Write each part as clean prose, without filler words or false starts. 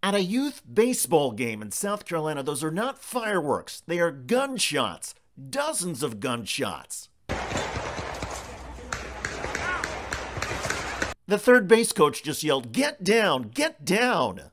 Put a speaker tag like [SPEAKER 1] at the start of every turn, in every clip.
[SPEAKER 1] At a youth baseball game in South Carolina, those are not fireworks. They are gunshots. Dozens of gunshots. The third base coach just yelled, "Get down! Get down!"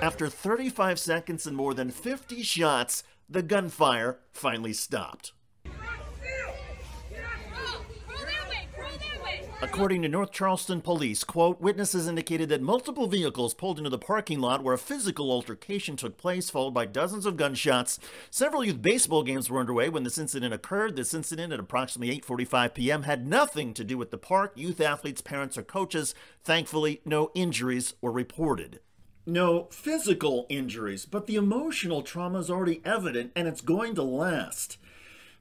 [SPEAKER 1] After 35 seconds and more than 50 shots, the gunfire finally stopped. According to North Charleston police, quote, witnesses indicated that multiple vehicles pulled into the parking lot where a physical altercation took place, followed by dozens of gunshots. Several youth baseball games were underway when this incident occurred. This incident at approximately 8:45 p.m. had nothing to do with the park, youth athletes, parents, or coaches. Thankfully, no injuries were reported. No physical injuries, but the emotional trauma is already evident, and it's going to last.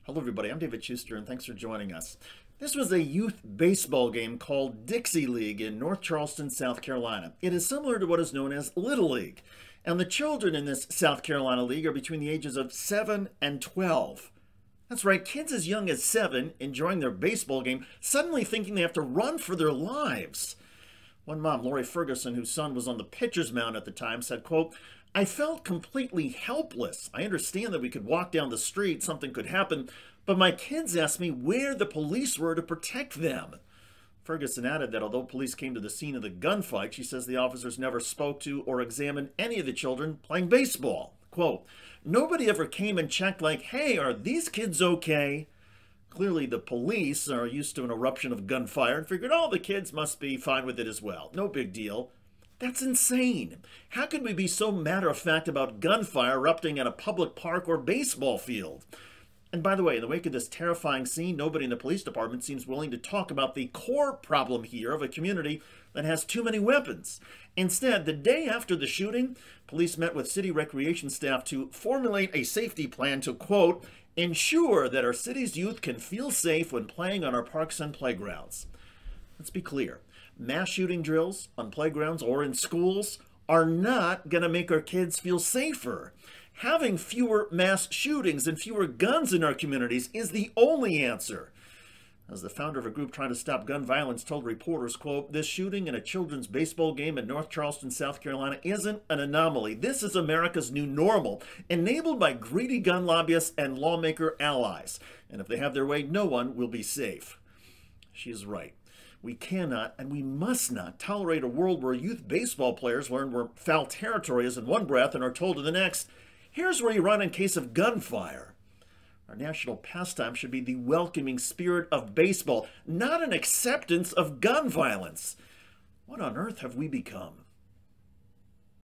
[SPEAKER 1] Hello, everybody. I'm David Shuster, and thanks for joining us. This was a youth baseball game called Dixie League in North Charleston, South Carolina. It is similar to what is known as Little League, and the children in this South Carolina league are between the ages of 7 and 12. That's right, kids as young as 7 enjoying their baseball game, suddenly thinking they have to run for their lives. One mom, Lori Ferguson, whose son was on the pitcher's mound at the time, said, quote, I felt completely helpless. I understand that we could walk down the street, something could happen, but my kids asked me where the police were to protect them. Ferguson added that although police came to the scene of the gunfight, she says the officers never spoke to or examined any of the children playing baseball. Quote, nobody ever came and checked like, hey, are these kids okay? Clearly, the police are used to an eruption of gunfire and figured, oh, the kids must be fine with it as well. No big deal. That's insane. How could we be so matter-of-fact about gunfire erupting at a public park or baseball field? And by the way, in the wake of this terrifying scene, nobody in the police department seems willing to talk about the core problem here of a community that has too many weapons. Instead, the day after the shooting, police met with city recreation staff to formulate a safety plan to, quote, ensure that our city's youth can feel safe when playing on our parks and playgrounds. Let's be clear. Mass shooting drills on playgrounds or in schools are not going to make our kids feel safer. Having fewer mass shootings and fewer guns in our communities is the only answer. As the founder of a group trying to stop gun violence told reporters, quote, this shooting in a children's baseball game in North Charleston, South Carolina isn't an anomaly. This is America's new normal, enabled by greedy gun lobbyists and lawmaker allies. And if they have their way, no one will be safe. She is right. We cannot and we must not tolerate a world where youth baseball players learn where foul territory is in one breath and are told in the next, here's where you run in case of gunfire. Our national pastime should be the welcoming spirit of baseball, not an acceptance of gun violence. What on earth have we become?